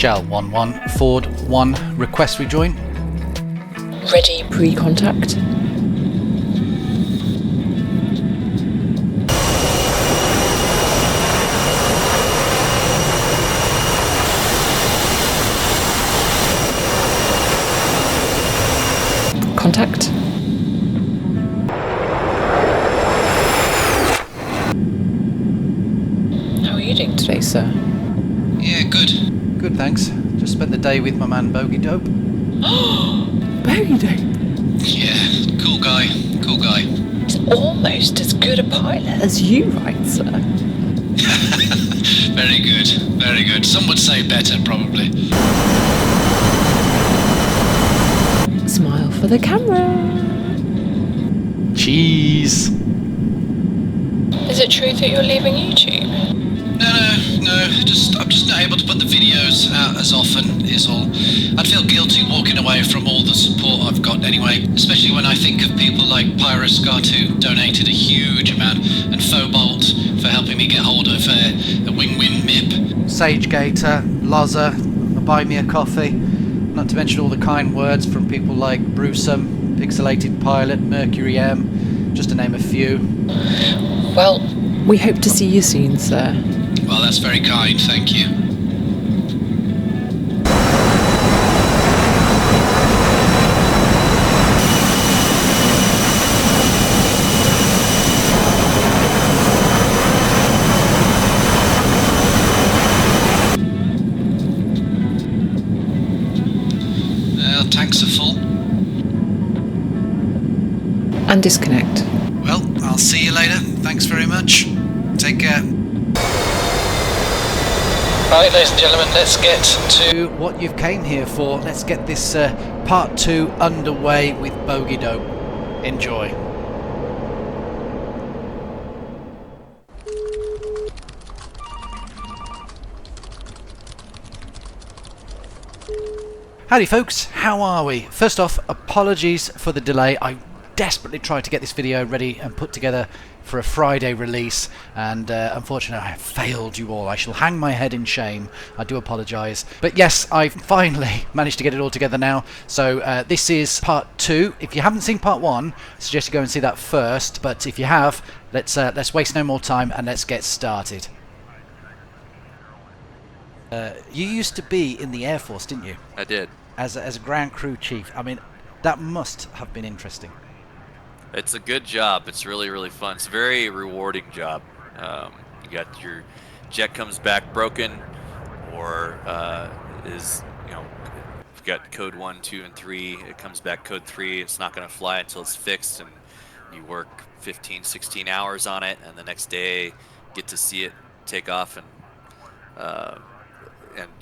Shell 1-1, Ford 1, request rejoin. Ready pre-contact. Contact. How are you doing today, sir? Yeah, good. Good, thanks. Just spent the day with my man Bogey Dope. Bogey Dope? Yeah, cool guy, cool guy. He's almost as good a pilot as you, right, sir? Very good, very good. Some would say better, probably. Smile for the camera. Cheese. Is it true that you're leaving YouTube? No. I'm just not able to put the videos out as often, is all. I'd feel guilty walking away from all the support I've got anyway, especially when I think of people like Pyroscott, who donated a huge amount, and Phobolt for helping me get hold of a wing-win MIP. SageGator, Loza, Buy Me a Coffee, not to mention all the kind words from people like Brewsome, Pixelated Pilot, Mercury M, just to name a few. Well, we hope to see you soon, sir. Well, that's very kind, thank you. Tanks are full. And disconnect. Well, I'll see you later. Thanks very much. Take care. Right, ladies and gentlemen, let's get to what you've came here for. Let's get this part 2 underway with Bogey Dope. Enjoy. Howdy folks, how are we? First off, apologies for the delay. I desperately tried to get this video ready and put together for a Friday release, and unfortunately I have failed you all. I shall hang my head in shame. I do apologise. But yes, I've finally managed to get it all together now. So this is part 2. If you haven't seen part 1, I suggest you go and see that first. But if you have, let's waste no more time and let's get started. You used to be in the Air Force, didn't you? I did. As a ground crew chief. I mean, that must have been interesting. It's a good job. It's really, really fun. It's a very rewarding job. You got your jet comes back broken, or is, you know, you've got code 1, 2, and 3. It comes back code 3. It's not going to fly until it's fixed, and you work 15, 16 hours on it, and the next day get to see it take off and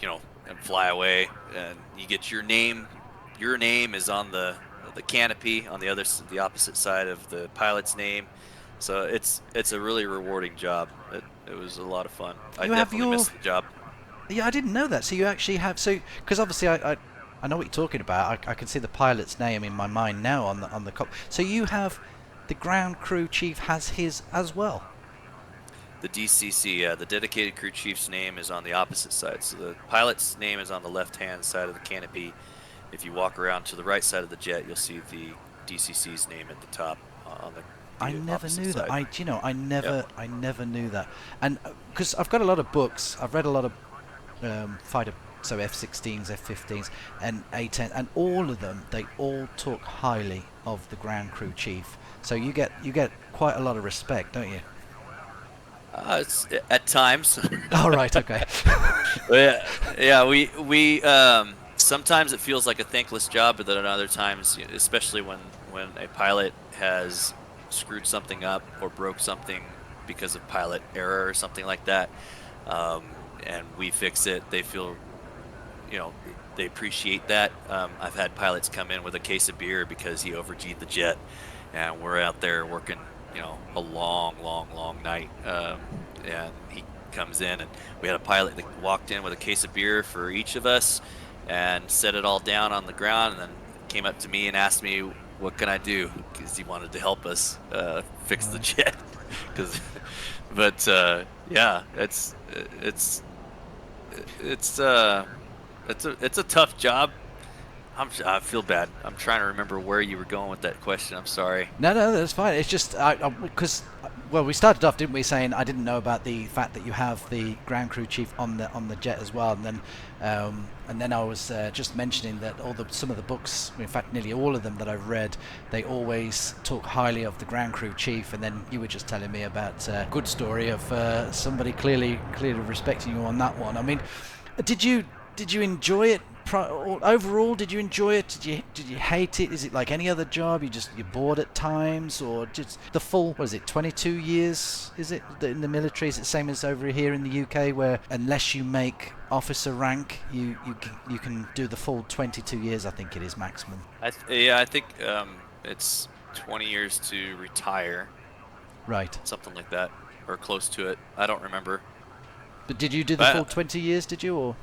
you know, and fly away, and you get your name. Your name is on the canopy on the opposite side of the pilot's name. So it's a really rewarding job. It was a lot of fun. I definitely missed the job. Yeah, I didn't know that. So you actually have, so because obviously I know what you're talking about. I can see the pilot's name in my mind now on the cop. So you have the ground crew chief has his as well. The DCC, the dedicated crew chief's name is on the opposite side. So the pilot's name is on the left-hand side of the canopy. If you walk around to the right side of the jet, you'll see the DCC's name at the top on the I never knew side. that. You know, I never knew that. And because I've got a lot of books, I've read a lot of fighter, so F-16s, F-15s, and A-10, and all of them, they all talk highly of the ground crew chief. So you get quite a lot of respect, don't you? It's at times. All right, okay. yeah. We sometimes it feels like a thankless job, but then at other times, especially when a pilot has screwed something up or broke something because of pilot error or something like that, and we fix it, they feel, you know, they appreciate that. I've had pilots come in with a case of beer because he over-G'd the jet, and we're out there working, you know, a long night, and he comes in, and we had a pilot that walked in with a case of beer for each of us and set it all down on the ground, and then came up to me and asked me, what can I do, because he wanted to help us fix the jet. But yeah, it's It's a tough job. I feel bad. I'm trying to remember where you were going with that question. I'm sorry. No, that's fine. It's just because well, we started off, didn't we, saying I didn't know about the fact that you have the ground crew chief on the jet as well, and then I was just mentioning that some of the books, in fact, nearly all of them that I've read, they always talk highly of the ground crew chief, and then you were just telling me about a good story of somebody clearly respecting you on that one. I mean, did you enjoy it? Overall, did you enjoy it? Did you hate it? Is it like any other job? You're bored at times, or just the full? What is it? 22 years? Is it in the military? Is it the same as over here in the UK, where unless you make officer rank, you can do the full 22 years? I think it is maximum. I think it's 20 years to retire. Right. Something like that, or close to it. I don't remember. But did you do the full 20 years? Did you or?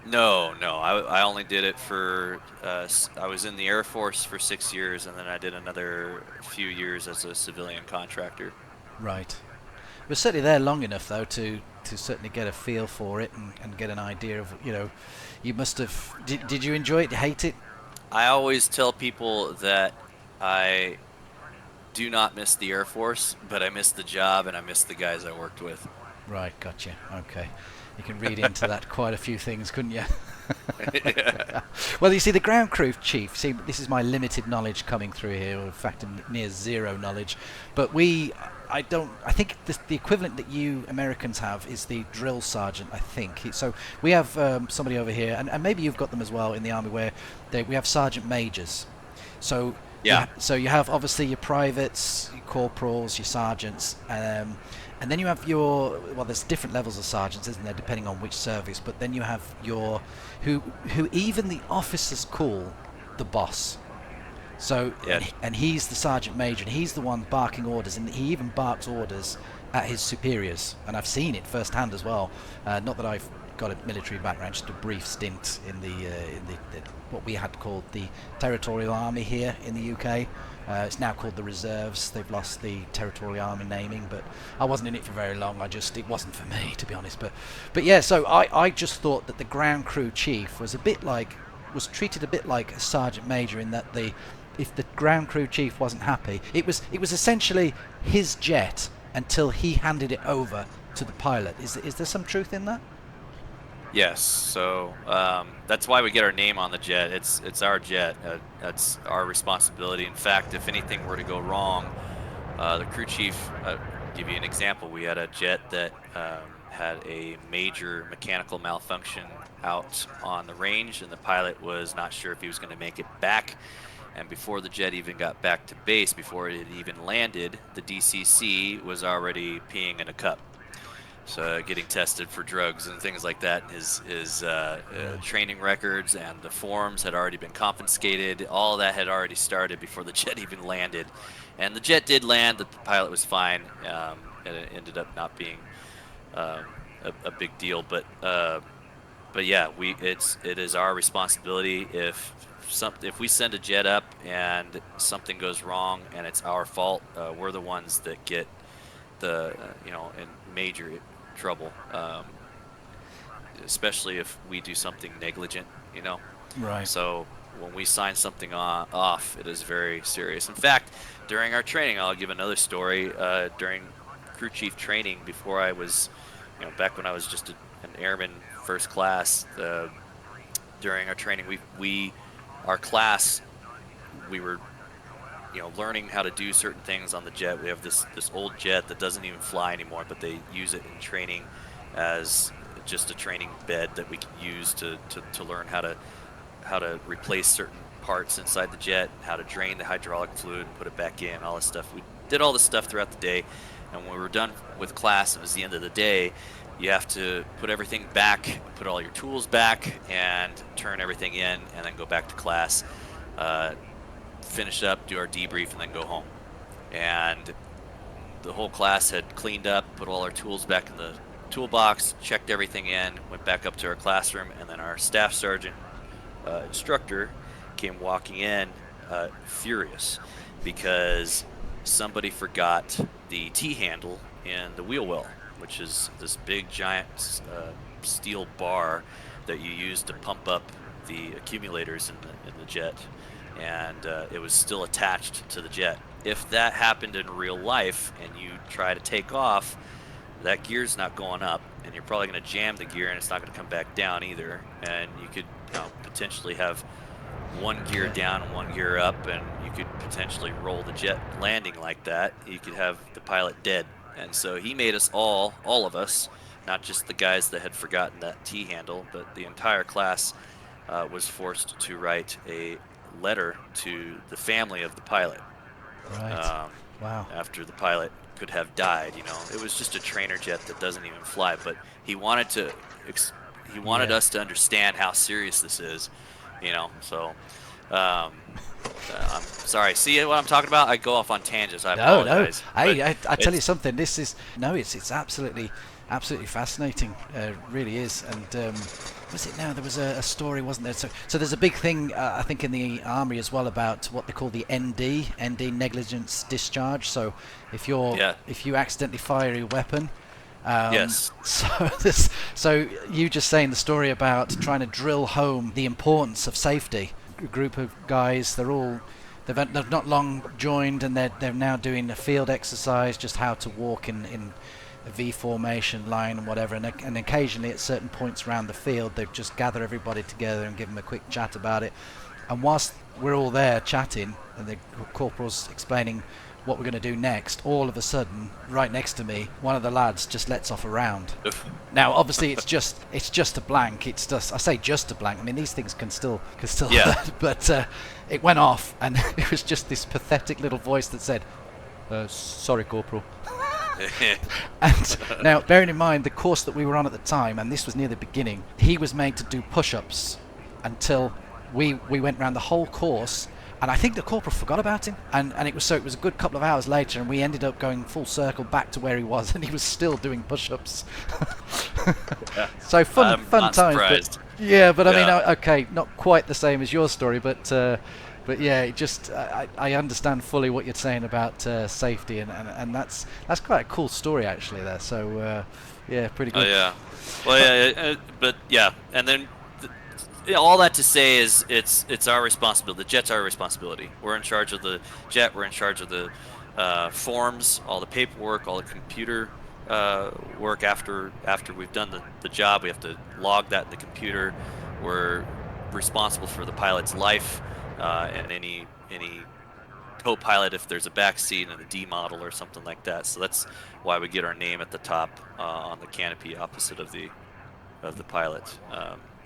No. I only did it for. I was in the Air Force for 6 years, and then I did another few years as a civilian contractor. Right. We're certainly there long enough, though, to certainly get a feel for it and get an idea of, you must have. Did you enjoy it? Hate it? I always tell people that I do not miss the Air Force, but I miss the job and I miss the guys I worked with. Right, gotcha. Okay. You can read into that quite a few things, couldn't you? Yeah. Well, you see, the ground crew chief, this is my limited knowledge coming through here, or in fact near zero knowledge, but I think the equivalent that you Americans have is the drill sergeant, I think. So we have somebody over here, and maybe you've got them as well in the Army, where we have sergeant majors. So yeah. So you have obviously your privates, your corporals, your sergeants, and then you have there's different levels of sergeants, isn't there, depending on which service, but then you have who even the officers call the boss. So, yeah. and he's the sergeant major, and he's the one barking orders, and he even barks orders at his superiors, and I've seen it firsthand as well. Not that I've got a military background, just a brief stint in the what we had called the Territorial Army here in the UK. It's now called the Reserves. They've lost the Territorial Army naming, but I wasn't in it for very long. It wasn't for me, to be honest. But yeah, so I just thought that the ground crew chief was treated a bit like a sergeant major, in that if the ground crew chief wasn't happy, it was essentially his jet until he handed it over to the pilot. Is there some truth in that? Yes. So that's why we get our name on the jet. It's our jet. That's our responsibility. In fact, if anything were to go wrong, the crew chief. Give you an example. We had a jet that had a major mechanical malfunction out on the range, and the pilot was not sure if he was going to make it back. And before the jet even got back to base, before it had even landed, the DCC was already peeing in a cup. So getting tested for drugs and things like that. His training records and the forms had already been confiscated. All that had already started before the jet even landed. And the jet did land. The pilot was fine. And it ended up not being a big deal. But yeah, it is our responsibility if we send a jet up and something goes wrong and it's our fault, we're the ones that get in major trouble, especially if we do something negligent, Right. So when we sign something off, it is very serious. In fact, during our training, I'll give another story. During crew chief training, before I was, back when I was just an airman first class, during our training, our class, we were learning how to do certain things on the jet. We have this old jet that doesn't even fly anymore, but they use it in training as just a training bed that we can use to learn how to replace certain parts inside the jet, how to drain the hydraulic fluid and put it back in, all this stuff. We did all this stuff throughout the day, and when we were done with class, it was the end of the day. You have to put everything back, put all your tools back, and turn everything in, and then go back to class. Finish up, do our debrief, and then go home. And the whole class had cleaned up, put all our tools back in the toolbox, checked everything in, went back up to our classroom, and then our staff sergeant instructor came walking in furious because somebody forgot the T-handle in the wheel well, which is this big giant steel bar that you use to pump up the accumulators in the jet, and it was still attached to the jet. If that happened in real life and you try to take off, that gear's not going up, and you're probably going to jam the gear, and it's not going to come back down either. And you could potentially have one gear down and one gear up, and you could potentially roll the jet landing like that. You could have the pilot dead. And so he made us all of us, not just the guys that had forgotten that T handle, but the entire class was forced to write a letter to the family of the pilot. Right. Wow. After the pilot could have died, it was just a trainer jet that doesn't even fly, but he wanted to, us to understand how serious this is, so, I'm sorry. See what I'm talking about? I go off on tangents. I apologize. No. I tell you something. This is it's absolutely fascinating. Really is. And was it now? There was a story, wasn't there? So there's a big thing I think in the army as well about what they call the ND negligence discharge. So if you accidentally fire your weapon. Yes. So you just saying the story about trying to drill home the importance of safety. A group of guys, they've not long joined, and they're now doing a field exercise, just how to walk in a V formation line and whatever. And occasionally at certain points around the field, they just gather everybody together and give them a quick chat about it. And whilst we're all there chatting, and the corporal's explaining what we're going to do next, all of a sudden, right next to me, one of the lads just lets off a round. Now, obviously, it's just a blank. It's just, I say just a blank. I mean, these things can still hurt, but it went off, and it was just this pathetic little voice that said, "Sorry, Corporal." And now, bearing in mind the course that we were on at the time, and this was near the beginning, he was made to do push-ups until we went round the whole course. And I think the corporal forgot about him, and it was a good couple of hours later, and we ended up going full circle back to where he was, and he was still doing push-ups. So fun times. But, but I mean, okay, not quite the same as your story, but yeah, it just I understand fully what you're saying about safety, and that's quite a cool story actually there. So yeah, pretty good. Oh yeah, well yeah, but yeah, and then. All that to say is it's our responsibility. The jet's our responsibility. We're in charge of the jet. We're in charge of the forms, all the paperwork, all the computer work after we've done the job. We have to log that in the computer. We're responsible for the pilot's life and any co-pilot if there's a back seat in a D model or something like that. So that's why we get our name at the top on the canopy opposite of the pilot.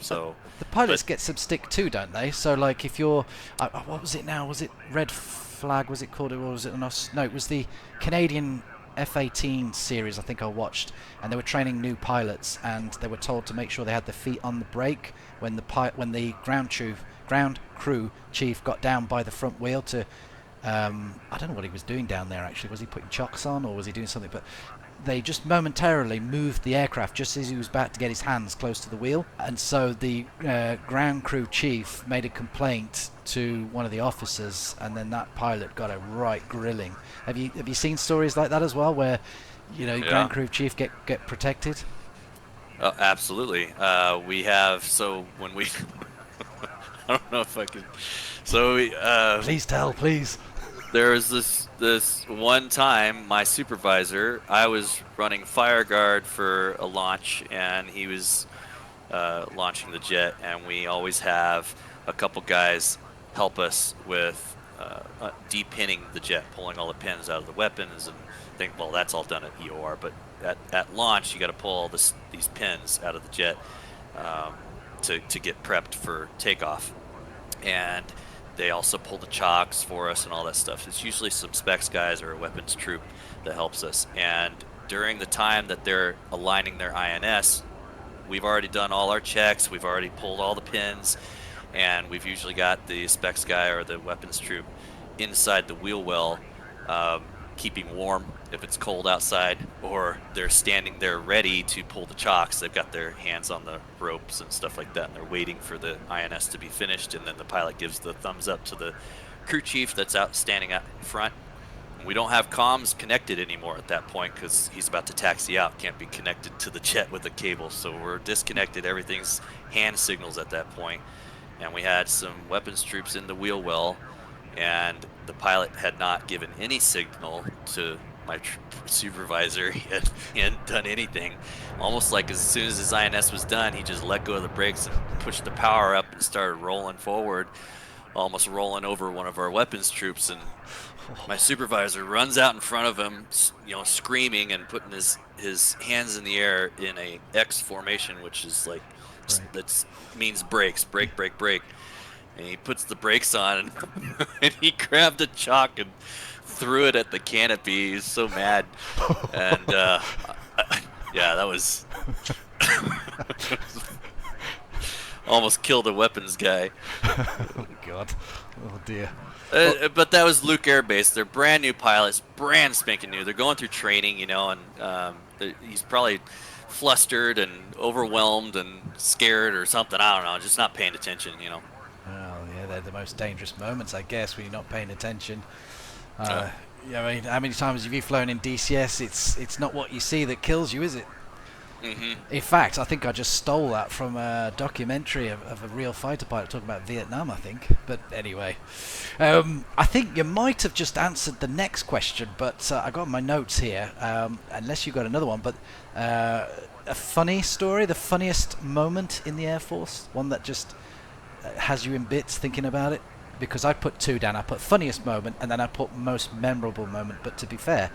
So the pilots get some stick too, don't they? So like if you're, what was it now? Was it Red Flag? Was it called? Or was it no? It was the Canadian F-18 series. I think I watched, and they were training new pilots, and they were told to make sure they had their feet on the brake when the ground crew chief got down by the front wheel to. I don't know what he was doing down there actually. Was he putting chocks on or was he doing something? But they just momentarily moved the aircraft just as he was about to get his hands close to the wheel, and so the ground crew chief made a complaint to one of the officers, and then that pilot got a right grilling. Have you seen stories like that as well, where ground crew chief get protected? Absolutely. We have, so when we I don't know if I can. So we please tell, please. There was this one time, my supervisor, I was running fire guard for a launch, and he was launching the jet, and we always have a couple guys help us with depinning the jet, pulling all the pins out of the weapons, and think, well, that's all done at EOR, but at launch, you got to pull all these pins out of the jet to get prepped for takeoff, and they also pull the chocks for us and all that stuff. It's usually some specs guys or a weapons troop that helps us. And during the time that they're aligning their INS, we've already done all our checks. We've already pulled all the pins, and we've usually got the specs guy or the weapons troop inside the wheel well, keeping warm if it's cold outside, or they're standing there ready to pull the chocks. They've got their hands on the ropes and stuff like that, and they're waiting for the INS to be finished, and then the pilot gives the thumbs up to the crew chief that's out standing out in front, We don't have comms connected anymore at that point because he's about to taxi out. Can't be connected to the jet with a cable, so we're disconnected. Everything's hand signals at that point. And we had some weapons troops in the wheel well, and the pilot had not given any signal to my supervisor. He hadn't done anything. Almost like as soon as his INS was done, he just let go of the brakes and pushed the power up and started rolling forward, almost rolling over one of our weapons troops. And my supervisor runs out in front of him, you know, screaming and putting his hands in the air in a X formation, which is like, that means brakes, brake, brake, brake. And he puts the brakes on, and, and he grabbed a chalk and threw it at the canopy. He's so mad. And yeah, that was almost killed a weapons guy. Oh God. Oh dear. But that was Luke Air Base. They're brand new pilots, brand spanking new. They're going through training, you know, and he's probably flustered and overwhelmed and scared or something. I don't know, just not paying attention, you know. Well, yeah, they're the most dangerous moments, I guess, when you're not paying attention. Yeah, I mean, how many times have you flown in DCS? It's not what you see that kills you, is it? Mm-hmm. In fact, I think I just stole that from a documentary of a real fighter pilot talking about Vietnam, I think. But anyway, I think you might have just answered the next question, but I got my notes here, unless you got another one. But a funny story, the funniest moment in the Air Force, one that just has you in bits thinking about it? Because I put two down. I put funniest moment, and then I put most memorable moment. But to be fair,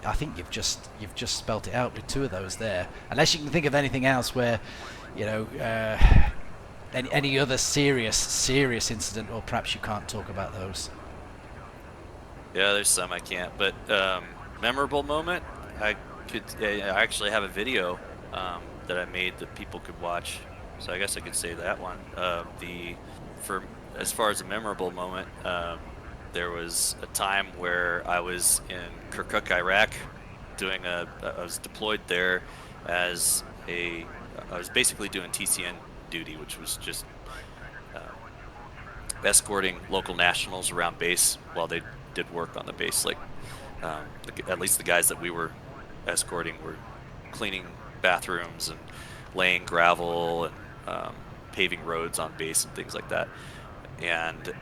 I think you've just spelt it out with two of those there. Unless you can think of anything else where, you know, any other serious incident, or perhaps you can't talk about those. Yeah, there's some I can't. But memorable moment, I actually have a video that I made that people could watch. So I guess I could say that one. As far as a memorable moment, there was a time where I was in Kirkuk, Iraq, I was deployed there I was basically doing TCN duty, which was just escorting local nationals around base while they did work on the base. Like, at least the guys that we were escorting were cleaning bathrooms and laying gravel and paving roads on base and things like that. And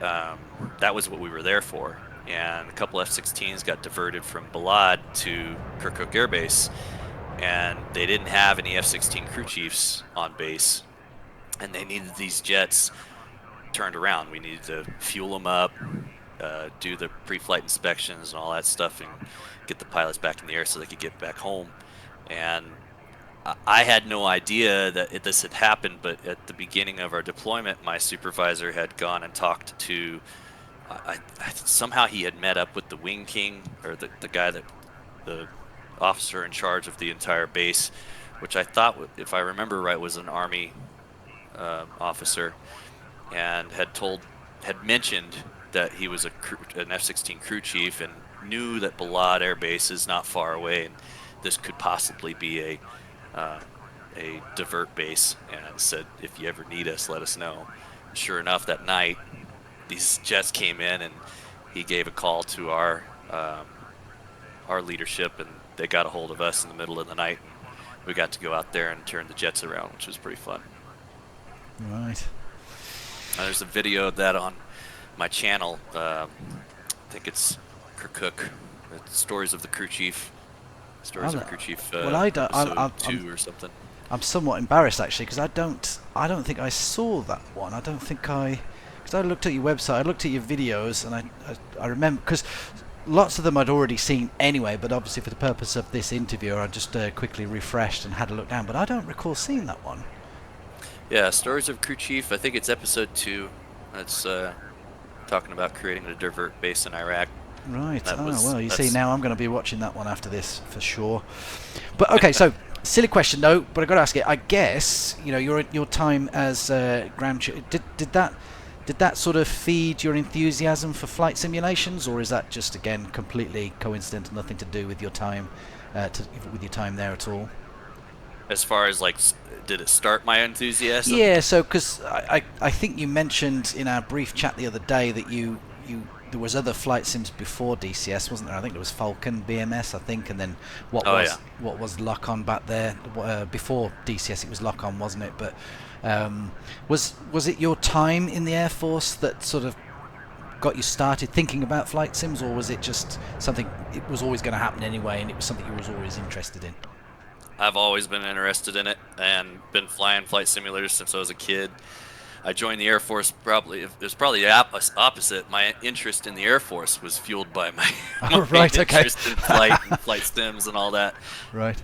that was what we were there for. And a couple F-16s got diverted from Balad to Kirkuk Air Base, and they didn't have any F-16 crew chiefs on base, and they needed these jets turned around. We needed to fuel them up, do the pre-flight inspections and all that stuff, and get the pilots back in the air so they could get back home. And I had no idea that this had happened, but at the beginning of our deployment, my supervisor had gone and talked to, somehow he had met up with the wing king, or the guy the officer in charge of the entire base, which I thought, if I remember right, was an Army officer, and had mentioned that he was an F-16 crew chief and knew that Balad Air Base is not far away, and this could possibly be a divert base, and said, if you ever need us, let us know. Sure enough, that night these jets came in, and he gave a call to our leadership, and they got a hold of us in the middle of the night, and we got to go out there and turn the jets around, which was pretty fun. Right. There's a video of that on my channel. I think it's Kirkuk, Stories of the Crew Chief. Stories of Crew Chief. Well, I'm 2 or something. I'm somewhat embarrassed actually, because I don't think I saw that one. I don't think because I looked at your website, I looked at your videos, and I remember, because lots of them I'd already seen anyway, but obviously for the purpose of this interview, I just quickly refreshed and had a look down. But I don't recall seeing that one. Yeah, Stories of Crew Chief. I think it's episode 2. That's talking about creating a divert base in Iraq. Right. Well, you see, now I'm going to be watching that one after this for sure. But okay, so silly question though, but I got to ask it. I guess you know your time as ground chief. Did that sort of feed your enthusiasm for flight simulations, or is that just again completely coincidental, nothing to do with your time with your time there at all? As far as like, did it start my enthusiasm? Yeah. So because I think you mentioned in our brief chat the other day that you there was other flight sims before DCS, wasn't there? I think there was Falcon, BMS, I think, and then what was Lock-On back there before DCS? It was Lock-On, wasn't it? But was it your time in the Air Force that sort of got you started thinking about flight sims, or was it just something it was always going to happen anyway, and it was something you was always interested in? I've always been interested in it and been flying flight simulators since I was a kid. I joined the Air Force it was probably the opposite. My interest in the Air Force was fueled by my, interest in flight and flight sims and all that. Right.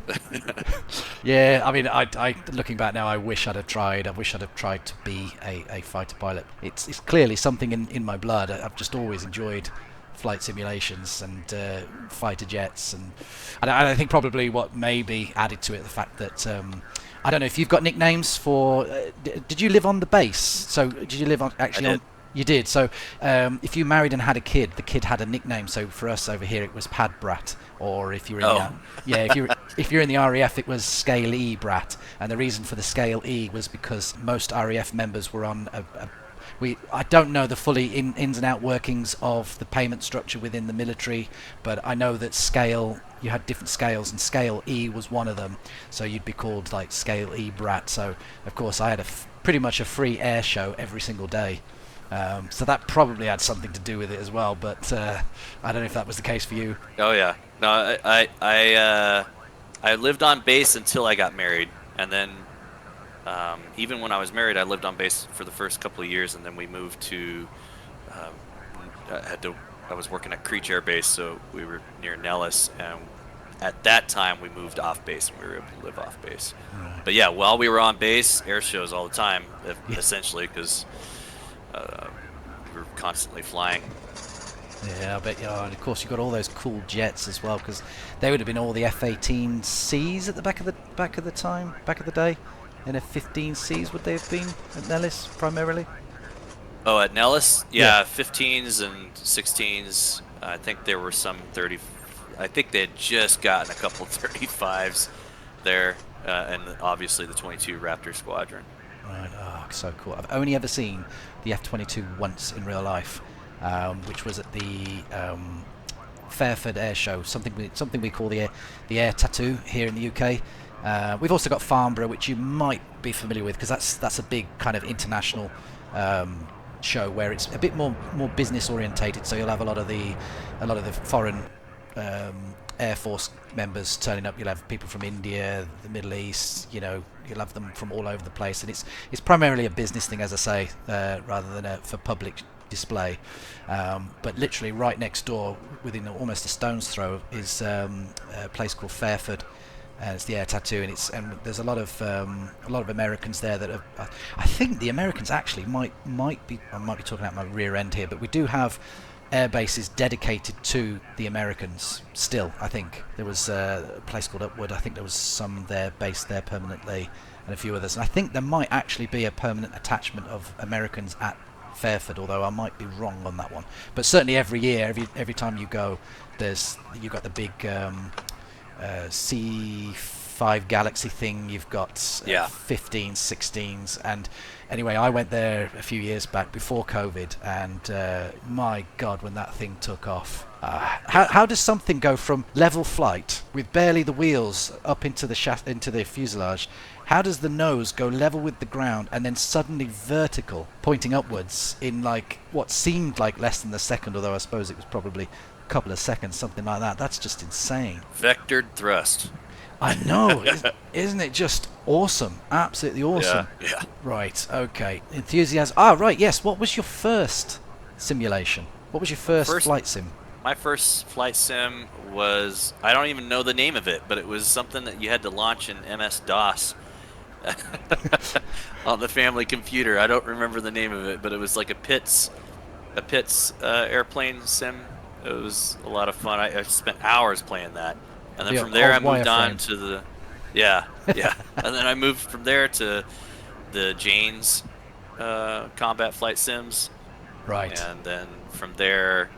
Yeah, I mean, I looking back now, I wish I'd have tried. I wish I'd have tried to be a fighter pilot. It's clearly something in my blood. I've just always enjoyed flight simulations and fighter jets, and I think probably what maybe added to it the fact that I don't know if you've got nicknames for. Did you live on the base? So did you live on actually on? You did. So if you married and had a kid, the kid had a nickname. So for us over here, it was Pad Brat, or if you're in if you're in the RAF, it was Scale E Brat. And the reason for the Scale E was because most RAF members were on I don't know the fully ins and out workings of the payment structure within the military, but I know that you had different scales, and Scale E was one of them. So you'd be called like Scale E Brat. So of course I had pretty much a free air show every single day. So that probably had something to do with it as well. But I don't know if that was the case for you. Oh yeah, no, I lived on base until I got married, and then. Even when I was married, I lived on base for the first couple of years, and then we moved to. I was working at Creech Air Base, so we were near Nellis, and at that time we moved off base, and we were able to live off base. Right. But yeah, while we were on base, air shows all the time, essentially, because we were constantly flying. Yeah, I bet you are. And of course you've got all those cool jets as well, because they would have been all the F-18Cs at the back of the day. And F-15Cs would they have been at Nellis primarily? Oh, at Nellis? Yeah, 15s and 16s. I think there were some 30. I think they had just gotten a couple 35s there, and obviously the 22 Raptor Squadron. Right. Oh, so cool. I've only ever seen the F-22 once in real life, which was at the Fairford Air Show, something we call the Air Tattoo here in the UK. We've also got Farnborough, which you might be familiar with, because that's a big kind of international show where it's a bit more business orientated. So you'll have a lot of the foreign Air Force members turning up. You'll have people from India, the Middle East. You'll have them from all over the place, and it's primarily a business thing, as I say, rather than for public display. But literally right next door, within almost a stone's throw, is a place called Fairford. It's the Air Tattoo, and there's a lot of Americans there that have. I think the Americans actually might be. I might be talking out my rear end here, but we do have air bases dedicated to the Americans still. I think there was a place called Upwood. I think there was some there based there permanently, and a few others. And I think there might actually be a permanent attachment of Americans at Fairford, although I might be wrong on that one. But certainly every year, every time you go, you've got the big. C5 Galaxy thing, you've got 15s, 16s, and anyway, I went there a few years back before COVID, and my God, when that thing took off. How does something go from level flight with barely the wheels up into the fuselage? How does the nose go level with the ground and then suddenly vertical, pointing upwards in like what seemed like less than a second, although I suppose it was probably couple of seconds, something like that? That's just insane. Vectored thrust. I know. Isn't it just awesome? Absolutely awesome. Yeah. Right, okay. Enthusiasm. Right, yes. What was your first simulation? What was your first flight sim? My first flight sim was, I don't even know the name of it, but it was something that you had to launch in MS-DOS on the family computer. I don't remember the name of it, but it was like a Pitts airplane sim. It was a lot of fun. I spent hours playing that, and then from there I moved on to the, and then I moved from there to the Jane's combat flight sims. Right. And then from there,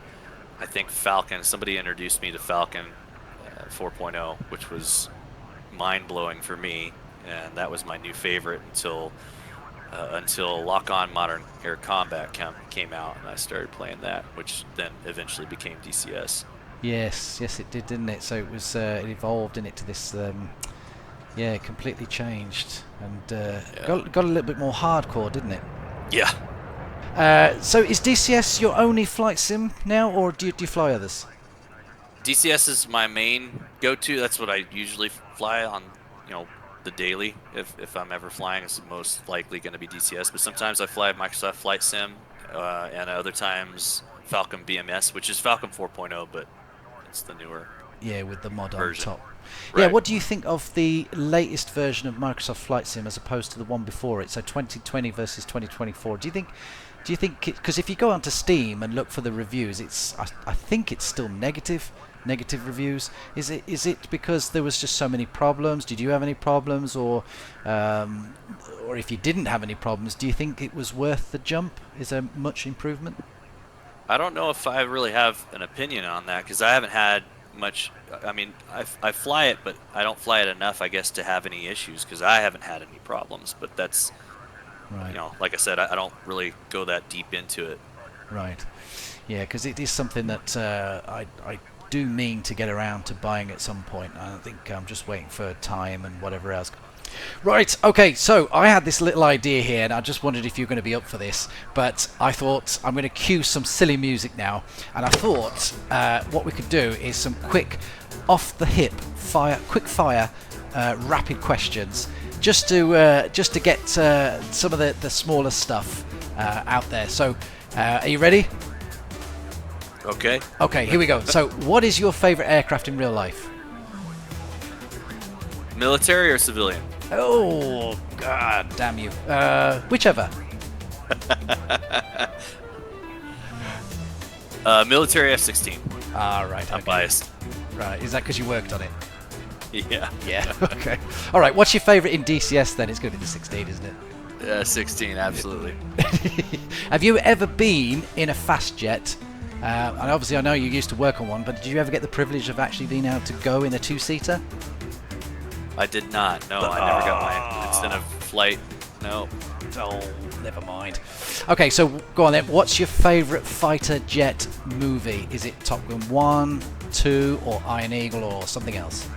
I think Falcon. Somebody introduced me to Falcon 4.0, which was mind blowing for me, and that was my new favorite until until Lock-On Modern Air Combat came out, and I started playing that, which then eventually became DCS. Yes, it did, didn't it? So it was it evolved into this. Yeah, completely changed and got a little bit more hardcore, didn't it? Yeah. So is DCS your only flight sim now, or do you fly others? DCS is my main go-to. That's what I usually fly on, the daily. If I'm ever flying, it's most likely going to be DCS. But sometimes I fly Microsoft Flight Sim, and other times Falcon BMS, which is Falcon 4.0, but it's the newer. Yeah, with the mod version. on top. Right. Yeah, what do you think of the latest version of Microsoft Flight Sim as opposed to the one before it? So 2020 versus 2024. Do you think? Because if you go onto Steam and look for the reviews, I think it's still negative reviews. Is it because there was just so many problems? Did you have any problems, or if you didn't have any problems, do you think it was worth the jump? Is there much improvement? I don't know if I really have an opinion on that, because I haven't had much. I mean, I fly it, but I don't fly it enough, I guess, to have any issues, because I haven't had any problems. But that's, right. Like I said, I don't really go that deep into it. Right. Yeah, because it is something that I do mean to get around to buying at some point. I think I'm just waiting for time and whatever else. Right, okay, so I had this little idea here, and I just wondered if you were going to be up for this, but I thought I'm going to cue some silly music now, and I thought what we could do is some quick, off-the-hip, quick fire, rapid questions, just to get some of the smaller stuff out there. So, are you ready? Okay. Okay, here we go. So, what is your favorite aircraft in real life? Military or civilian? Oh, God damn you. Whichever. Military F-16. Ah, right. I'm biased. Right, is that because you worked on it? Yeah. Yeah, okay. All right, what's your favorite in DCS then? It's going to be the 16, isn't it? Yeah, 16, absolutely. Have you ever been in a fast jet? And obviously I know you used to work on one, but did you ever get the privilege of actually being able to go in a two-seater? I did not. No, I never got my incentive flight. No. Oh, never mind. Okay, so go on then. What's your favourite fighter jet movie? Is it Top Gun 1, 2, or Iron Eagle, or something else?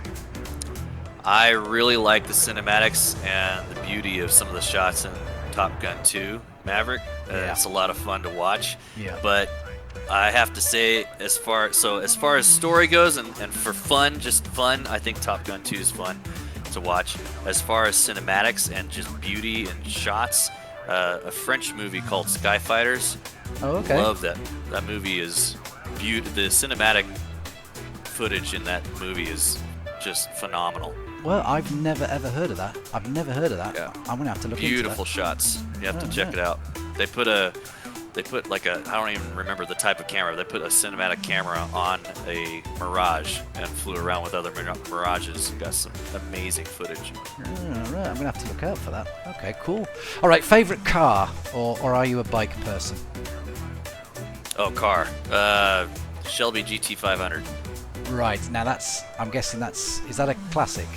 I really like the cinematics and the beauty of some of the shots in Top Gun 2 Maverick. Yeah. It's a lot of fun to watch. Yeah. But I have to say, as far as story goes and for fun, just fun, I think Top Gun 2 is fun to watch. As far as cinematics and just beauty and shots, a French movie called Skyfighters. Oh, okay. Love that. That movie is beautiful. The cinematic footage in that movie is just phenomenal. Well, I've never ever heard of that. I've never heard of that. Yeah. I'm gonna have to look Beautiful into shots. You have to check right. it out. They put like a, I don't even remember the type of camera. They put a cinematic camera on a Mirage and flew around with other Mirages and got some amazing footage. that. All right, I'm gonna have to look out for that. Okay, cool. All right, favorite car, or are you a bike person? Oh, car. Shelby GT500. Right. Now I'm guessing is that a classic?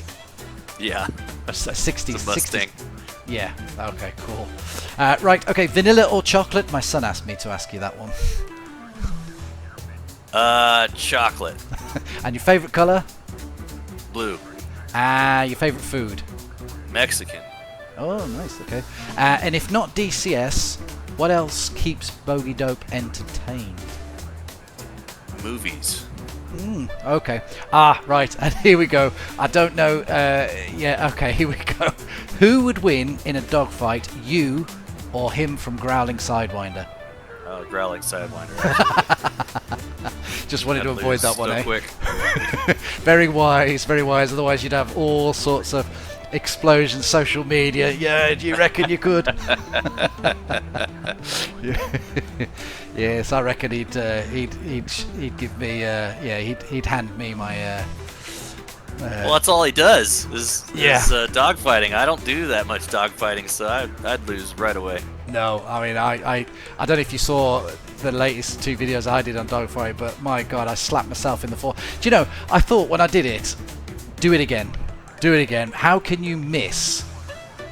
Yeah. A 60s. It's a Mustang. 60s. Yeah. Okay. Cool. Right. Okay. Vanilla or chocolate? My son asked me to ask you that one. Chocolate. And your favorite color? Blue. Your favorite food? Mexican. Oh, nice. Okay. And if not DCS, what else keeps Bogey Dope entertained? Movies. Okay. Right. And here we go. I don't know. Yeah. Okay. Here we go. Who would win in a dogfight, you or him from Growling Sidewinder? Growling Sidewinder. Just wanted to avoid that one, so eh? quick. Very wise. Very wise. Otherwise, you'd have all sorts of explosions, social media. Yeah. Do you reckon you could? Yes, I reckon he'd give me he'd hand me my Well, that's all he does is dogfighting. I don't do that much dogfighting, so I'd lose right away. No, I mean I don't know if you saw the latest 2 videos I did on dogfight, but my God, I slapped myself in the forehead. Do you know? I thought when I did it, do it again. How can you miss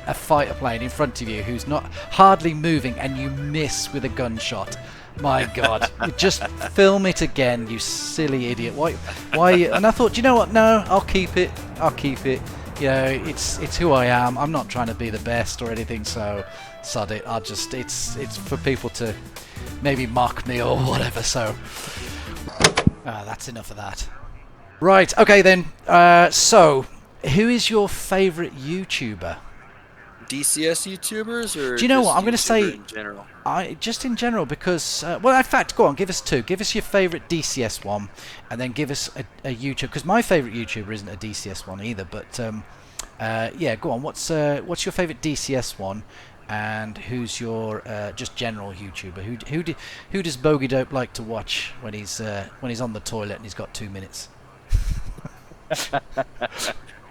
a fighter plane in front of you who's not hardly moving and you miss with a gunshot. My God, just film it again, you silly idiot. Why? And I thought, you know what? No, I'll keep it. You know, it's who I am. I'm not trying to be the best or anything, so sod it. It's for people to maybe mock me or whatever. So that's enough of that. Right. Okay then. So, who is your favourite YouTuber? DCS YouTubers, or do you know just what I'm going to say? in general? Just in general, because well, in fact, go on, give us two. Give us your favourite DCS one, and then give us a YouTube. Because my favourite YouTuber isn't a DCS one either. But yeah, go on. What's your favourite DCS one, and who's your just general YouTuber? Who does Bogey Dope like to watch when he's on the toilet and he's got 2 minutes?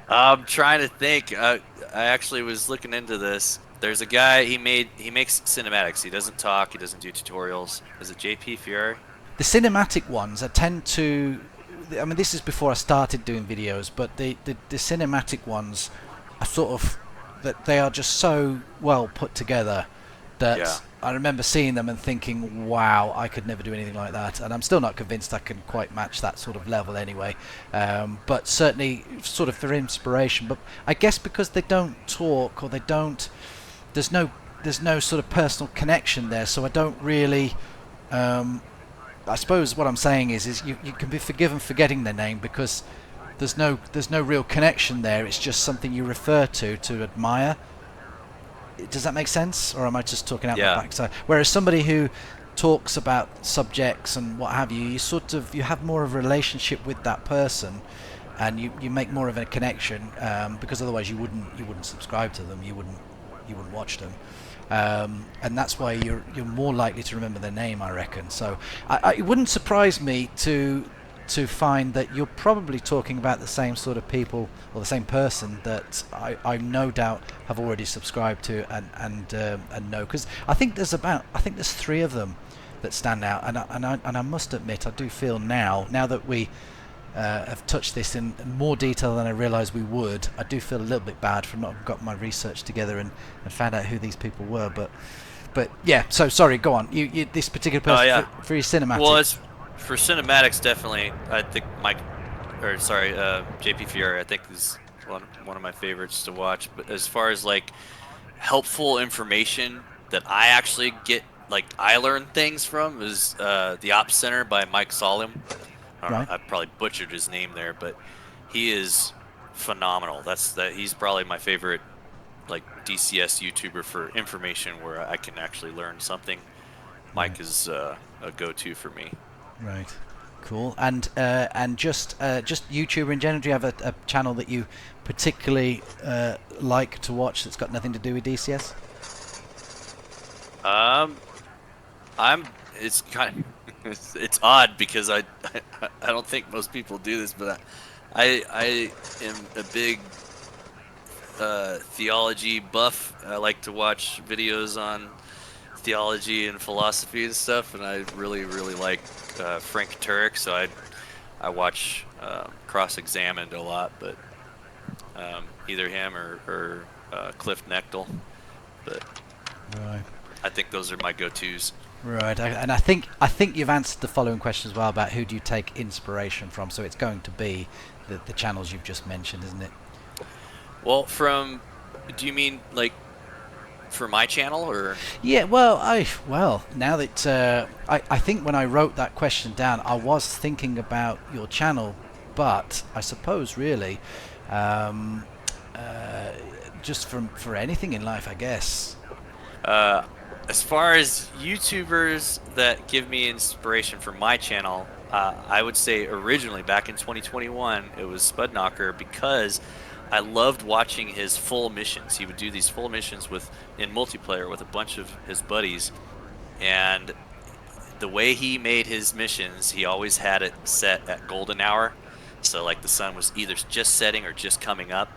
I'm trying to think. I actually was looking into this. There's a guy, he makes cinematics. He doesn't talk, he doesn't do tutorials. Is it JP Fiore? The cinematic ones, I tend to... I mean, this is before I started doing videos, but the cinematic ones are sort of... that they are just so well put together that Yeah. I remember seeing them and thinking, wow, I could never do anything like that. And I'm still not convinced I can quite match that sort of level anyway. But certainly sort of for inspiration. But I guess because they don't talk, or they don't... There's no sort of personal connection there, so I don't really... I suppose what I'm saying is you can be forgiven for getting their name because there's no real connection there. It's just something you refer to admire. Does that make sense, or am I just talking out my backside? Whereas somebody who talks about subjects and what have you, you have more of a relationship with that person, and you make more of a connection, because otherwise you wouldn't subscribe to them, you wouldn't watch them, and that's why you're more likely to remember their name, I reckon. So it wouldn't surprise me to find that you're probably talking about the same sort of people or the same person that I no doubt have already subscribed to and know, because I think there's 3 of them that stand out, and I must admit I do feel now that we have touched this in more detail than I realised we would, I do feel a little bit bad for not got my research together and found out who these people were, but yeah, so sorry, go on. You this particular person for your cinematic. Well, it's for cinematics, definitely. I think JP Fiore, I think is one of my favorites to watch. But as far as like helpful information that I actually get, like I learn things from, is the Ops Center by Mike Solemn. I probably butchered his name there, but he is phenomenal. He's probably my favorite like DCS YouTuber for information where I can actually learn something. Mike is a go-to for me. Right, cool. And just YouTuber in general, do you have a channel that you particularly like to watch that's got nothing to do with DCS? It's kind of it's odd because I don't think most people do this, but I am a big theology buff. I like to watch videos on theology and philosophy and stuff, and I really like Frank Turek, so I watch Cross-Examined a lot, but either him or Cliff Nechtel, but right. I think those are my go-tos. Right, and I think you've answered the following question as well about who do you take inspiration from, so it's going to be the channels you've just mentioned, isn't it? Well, do you mean like for my channel, or? Yeah, now that I think when I wrote that question down, I was thinking about your channel, but I suppose really just for anything in life, I guess. As far as YouTubers that give me inspiration for my channel, I would say originally back in 2021 it was Spudknocker, because I loved watching his full missions. He would do these full missions in multiplayer with a bunch of his buddies, and the way he made his missions, he always had it set at golden hour, so like the sun was either just setting or just coming up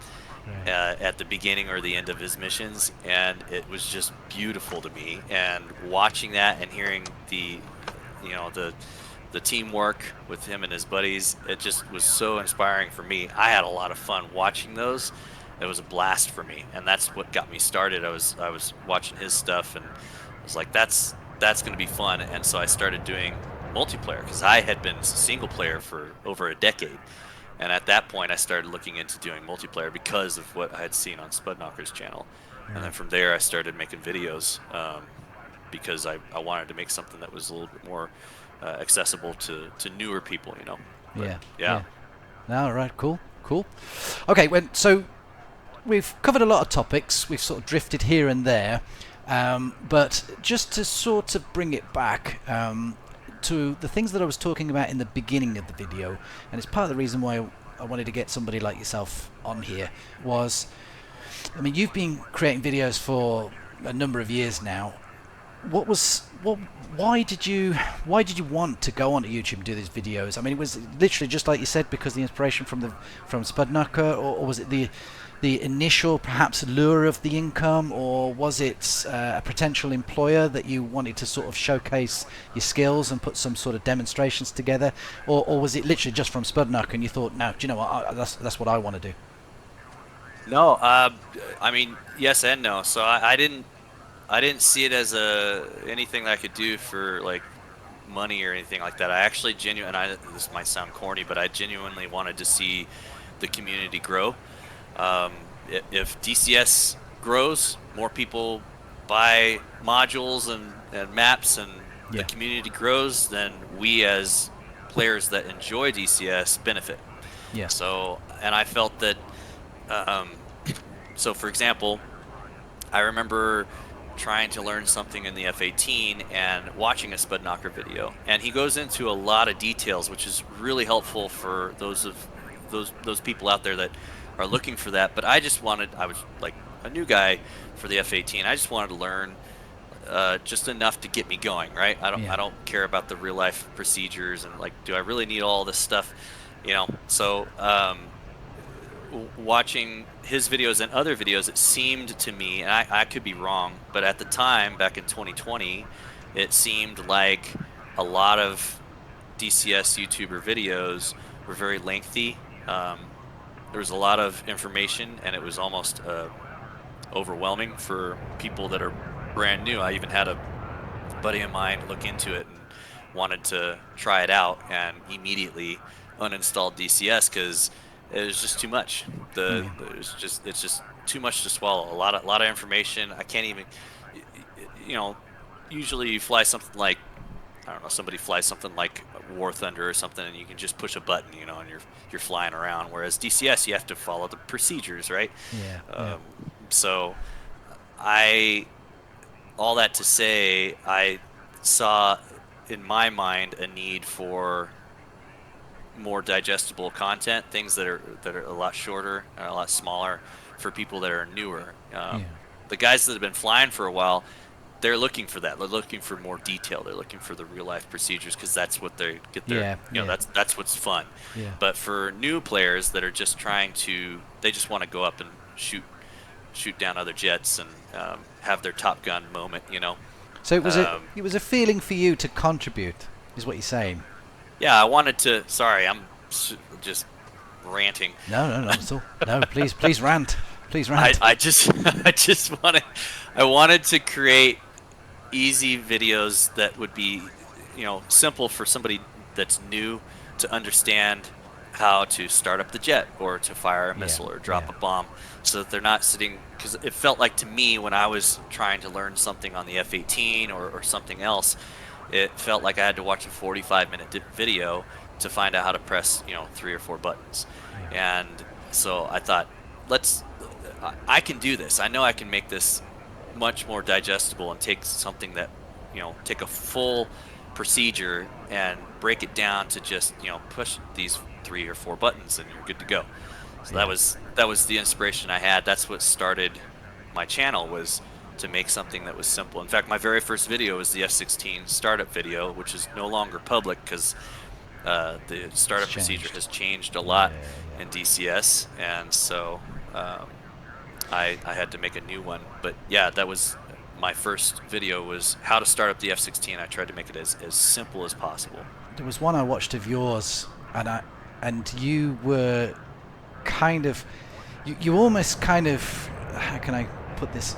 at the beginning or the end of his missions, and it was just beautiful to me. And watching that and hearing the teamwork with him and his buddies, it just was so inspiring for me. I had a lot of fun watching those, it was a blast for me, and that's what got me started. I was watching his stuff, and I was like, that's going to be fun. And so I started doing multiplayer because I had been single player for over a decade. And at that point, I started looking into doing multiplayer because of what I had seen on Spudknocker's channel. And then from there, I started making videos because I wanted to make something that was a little bit more accessible to newer people, you know. But, yeah. All right, cool. Okay, so we've covered a lot of topics. We've sort of drifted here and there. But just to sort of bring it back to the things that I was talking about in the beginning of the video, and it's part of the reason why I wanted to get somebody like yourself on here, was, I mean, you've been creating videos for a number of years now. Why did you want to go onto YouTube and do these videos? I mean, it was literally just like you said, because the inspiration from Spudknocker, or was it the initial perhaps lure of the income, or was it a potential employer that you wanted to sort of showcase your skills and put some sort of demonstrations together, or was it literally just from Spudknocker and you thought, no, do you know what, that's what I want to do? No, I mean, yes and no. So I didn't see it as anything that I could do for like money or anything like that. I actually this might sound corny, but I genuinely wanted to see the community grow. If DCS grows, more people buy modules and maps, and the community grows, then we as players that enjoy DCS benefit. Yeah. So, and I felt that, so for example, I remember trying to learn something in the F-18 and watching a Spudknocker video, and he goes into a lot of details, which is really helpful for those people out there that are looking for that. But I was like a new guy for the F-18. I just wanted to learn just enough to get me going, right? I don't care about the real life procedures and like, do I really need all this stuff, you know? So watching his videos and other videos, it seemed to me, and I could be wrong, but at the time, back in 2020, it seemed like a lot of DCS YouTuber videos were very lengthy. There was a lot of information, and it was almost overwhelming for people that are brand new. I even had a buddy of mine look into it and wanted to try it out, and immediately uninstalled DCS because it was just too much. It's just too much to swallow. A lot of information. I can't even, you know. Usually you fly something like, I don't know, somebody flies something like War Thunder or something, and you can just push a button, you know, and you're flying around. Whereas DCS, you have to follow the procedures, right? So all that to say, I saw in my mind a need for more digestible content, things that are a lot shorter and a lot smaller for people that are newer. The guys that have been flying for a while, they're looking for that. They're looking for more detail. They're looking for the real life procedures because that's what they get their, that's what's fun. But for new players that are just they just want to go up and shoot down other jets and have their Top Gun moment, you know. So it was a feeling for you to contribute, is what you're saying. Yeah, I wanted to. Sorry, I'm just ranting. No. No, please rant. Please rant. I wanted to create easy videos that would be, you know, simple for somebody that's new to understand how to start up the jet or to fire a missile or drop a bomb, so that they're not sitting, because it felt like to me when I was trying to learn something on the F-18 or something else, it felt like I had to watch a 45-minute video to find out how to press, you know, 3 or 4 buttons. And so I thought, I can do this. I know I can make this much more digestible and take something that, you know, take a full procedure and break it down to just, you know, push these 3 or 4 buttons and you're good to go. So that was the inspiration I had. That's what started my channel, was to make something that was simple. In fact, my very first video was the F-16 startup video, which is no longer public because the startup procedure has changed a lot in DCS, and so I had to make a new one. But yeah, that was my first video, was how to start up the F-16. I tried to make it as simple as possible. There was one I watched of yours, and you were kind of, you almost kind of, how can I put this?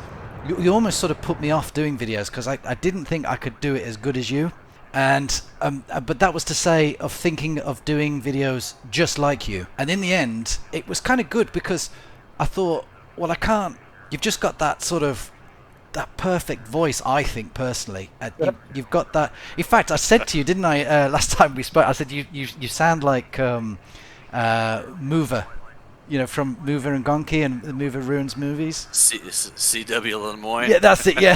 You almost sort of put me off doing videos because I didn't think I could do it as good as you. And but that was to say of thinking of doing videos just like you. And in the end, it was kind of good because I thought, well, I can't. You've just got that sort of that perfect voice, I think personally. You've got that. In fact, I said to you, didn't I, last time we spoke? I said you sound like Mover. You know, from Mover and Gonki and the Mover Ruins movies. CW Lemoyne. Yeah, that's it. Yeah,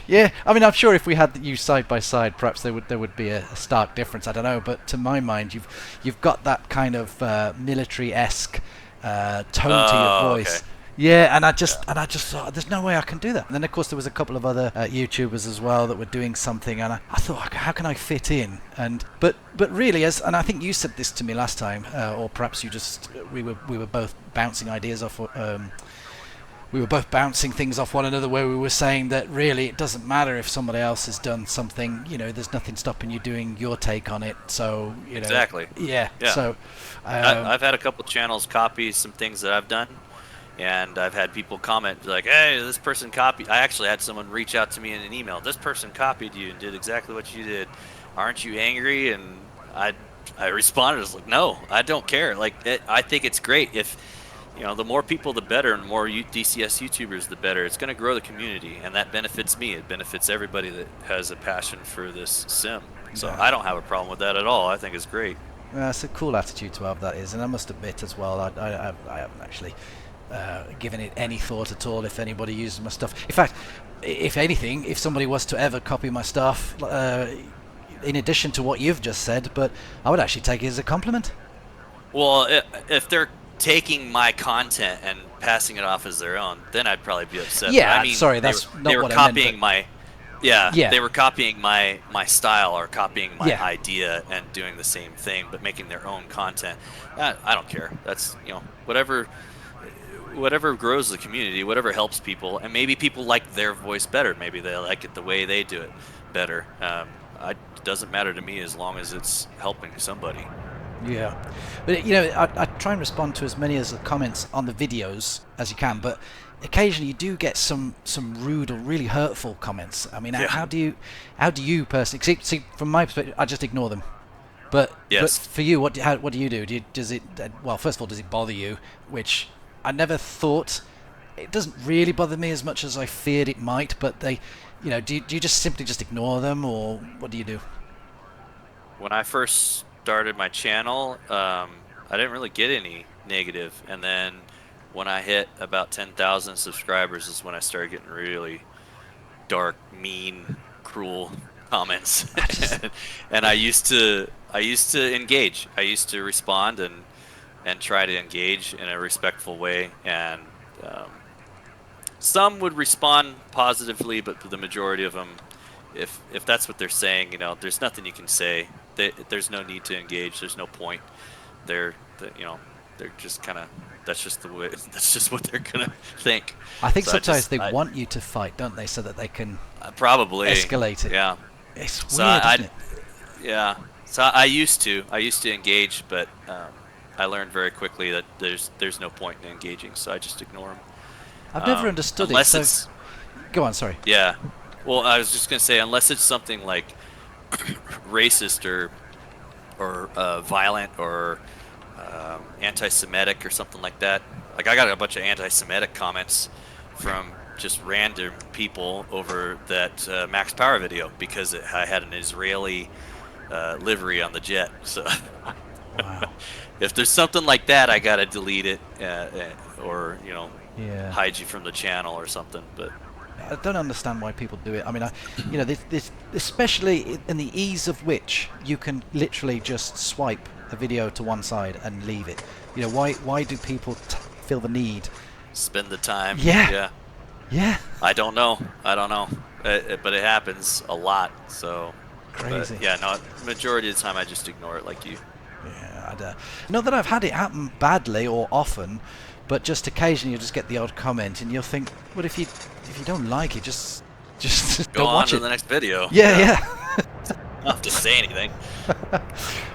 yeah. I mean, I'm sure if we had you side by side, perhaps there would be a stark difference. I don't know, but to my mind, you've got that kind of military-esque tone to your voice. Okay. Yeah, and I just thought there's no way I can do that. And then of course there was a couple of other YouTubers as well that were doing something, and I thought, how can I fit in? And but really, and I think you said this to me last time, or perhaps you just we were both bouncing ideas off. We were both bouncing things off one another, where we were saying that really it doesn't matter if somebody else has done something. You know, there's nothing stopping you doing your take on it. So you know, exactly. Yeah. So I've had a couple channels copy some things that I've done. And I've had people comment like, "Hey, this person copied." I actually had someone reach out to me in an email. This person copied you and did exactly what you did. Aren't you angry? And I responded, I was like, "No, I don't care. Like, I think it's great. If you know, the more people, the better, and more DCS YouTubers, the better. It's going to grow the community, and that benefits me. It benefits everybody that has a passion for this sim. So Yeah. I don't have a problem with that at all. I think it's great. It's a cool attitude to have, that is. And I must admit as well, I haven't actually given it any thought at all if anybody uses my stuff. In fact, if anything, if somebody was to ever copy my stuff, in addition to what you've just said, but I would actually take it as a compliment. Well, if they're taking my content and passing it off as their own, then I'd probably be upset. Yeah, I mean, sorry, that's not they were what I meant, copying but- they were copying my style or copying my Yeah. idea and doing the same thing, but making their own content. I don't care. That's, you know, whatever grows the community, whatever helps people, and maybe people like their voice better. Maybe they like it the way they do it better. It doesn't matter to me as long as it's helping somebody. Yeah, but you know, I try and respond to as many as the comments on the videos as you can, but occasionally you do get some rude or really hurtful comments. I mean, Yeah. how do you personally see from my perspective? I just ignore them. But Yes. but for you, what do you do? Does it well? First of all, does it bother you? Which I never thought. It doesn't really bother me as much as I feared it might. But do you just simply just ignore them, or what do you do? When I first started my channel, I didn't really get any negative, and then when I hit about 10,000 subscribers is when I started getting really dark, mean, cruel comments. And I used to engage. I used to respond and try to engage in a respectful way, and some would respond positively, but the majority of them, if that's what they're saying, you know, there's nothing you can say. There's no need to engage. There's no point. They're just kind of, that's just the way. That's just what they're gonna think. I think So sometimes they want you to fight, don't they, so that they can probably escalate it. Yeah. It's So weird, isn't it? Yeah. So I used to engage, but I learned very quickly that there's no point in engaging. So I just ignore them. I've never understood it. Unless So it's, go on, sorry. yeah. Well, I was just gonna say, unless it's something like racist or violent or anti-Semitic or something like that. Like, I got a bunch of anti-Semitic comments from just random people over that Max Power video because I had an Israeli livery on the jet. So Wow. if there's something like that, I gotta delete it or Yeah. hide you from the channel or something. But I don't understand why people do it. I mean, this especially in the ease of which you can literally just swipe a video to one side and leave it. You know, why do people feel the need? spend the time. Yeah. Yeah. I don't know. But it happens a lot. So Crazy. But yeah, no. Majority of the time, I just ignore it, like you. Yeah. Not that I've had it happen badly or often, but just occasionally you'll just get the odd comment, and you'll think, well, if you don't like it, just Go don't on watch to it. the next video. Yeah. don't have to say anything.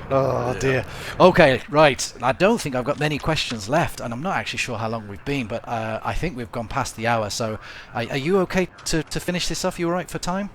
Oh dear. Okay, right. I don't think I've got many questions left, and I'm not actually sure how long we've been, but I think we've gone past the hour. So, are you okay to finish this off? You all right for time?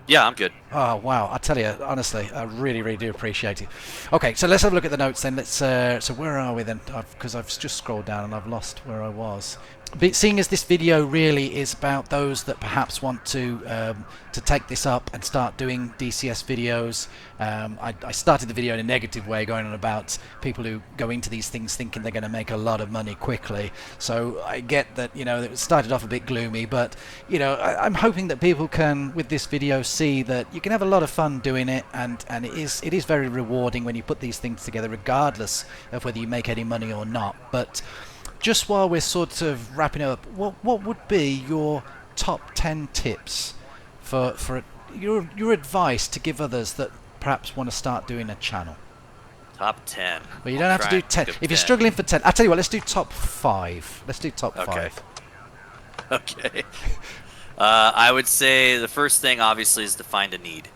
Yeah, I'm good. Oh wow! I tell you, honestly, I really, really do appreciate it. Okay, so let's have a look at the notes then. Let's. So where are we then? Because I've just scrolled down and I've lost where I was. But seeing as this video really is about those that perhaps want to take this up and start doing DCS videos, I started the video in a negative way, going on about people who go into these things thinking they're going to make a lot of money quickly. So I get that, you know, it started off a bit gloomy, but you know, I'm hoping that people can, with this video, see that you can have a lot of fun doing it, and it is very rewarding when you put these things together, regardless of whether you make any money or not. But just while we're sort of wrapping up, what would be your top 10 tips for your advice to give others that perhaps want to start doing a channel? Top 10. Well, you don't have to do 10. If you're struggling for 10, I'll tell you what, let's do top 5. Let's do top 5. Okay. I would say the first thing, obviously, is to find a need.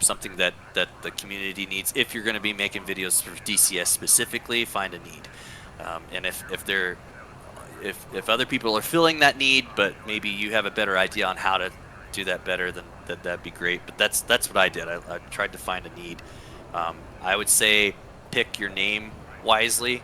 Something that the community needs. If you're going to be making videos for DCS specifically, find a need. And if other people are filling that need, but maybe you have a better idea on how to do that better, then that'd be great. But that's what I did. I tried to find a need. I would say pick your name wisely.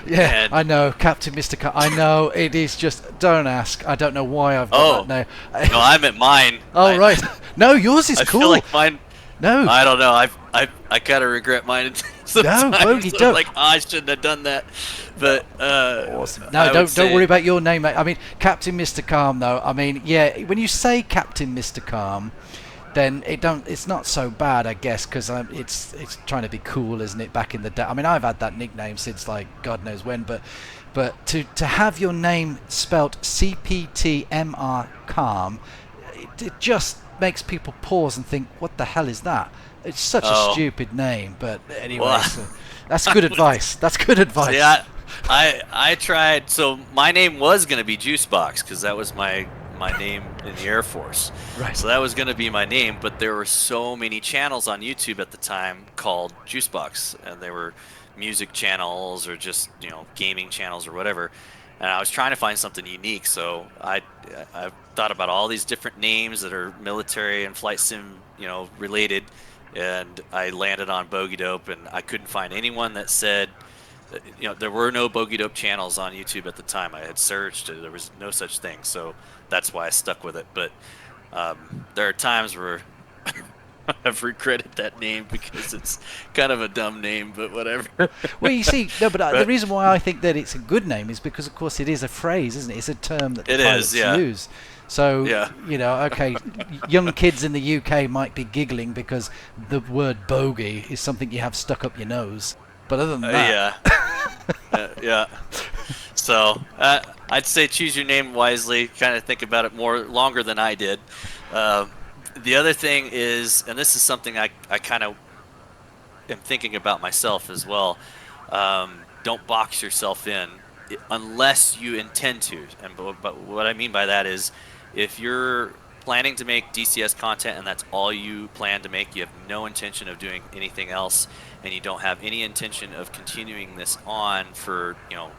Yeah, And I know, Captain Mr. I know, it is just, don't ask. I don't know why I've got that name. No, I meant mine. Oh, right. No, yours is I cool. feel like mine. No. I don't know. I kind of regret mine. Sometimes. No, Bogey Dope. Like, I shouldn't have done that. But awesome. No, don't worry about your name, mate. I mean, Captain Mr. Calm, though. I mean, yeah, when you say Captain Mr. Calm, then it's not so bad, I guess, because it's trying to be cool, isn't it? Back in the day. I mean, I've had that nickname since like God knows when, but to have your name spelt CPTMRCALM, it just makes people pause and think, what the hell is that? It's such a stupid name, but anyway, Well, so that's good advice. That's good advice. Yeah, I tried. So my name was gonna be Juicebox because that was my name in the Air Force. Right. So that was gonna be my name, but there were so many channels on YouTube at the time called Juicebox, and they were music channels or just, you know, gaming channels or whatever. And I was trying to find something unique, so I thought about all these different names that are military and flight sim, you know, related, and I landed on Bogey Dope, and I couldn't find anyone that said, you know, there were no Bogey Dope channels on YouTube at the time. I had searched, and there was no such thing, so that's why I stuck with it. But there are times where I've regretted that name because it's kind of a dumb name, but whatever. Well, you see, no, but the reason why I think that it's a good name is because, of course, it is a phrase, isn't it? It's a term that the pilots use. So, you know, okay, young kids in the UK might be giggling because the word bogey is something you have stuck up your nose. But other than that... yeah. So, I'd say choose your name wisely, kind of think about it longer than I did. The other thing is, and this is something I kind of am thinking about myself as well, don't box yourself in unless you intend to. But what I mean by that is, if you're planning to make DCS content and that's all you plan to make, you have no intention of doing anything else, and you don't have any intention of continuing this on for, you know,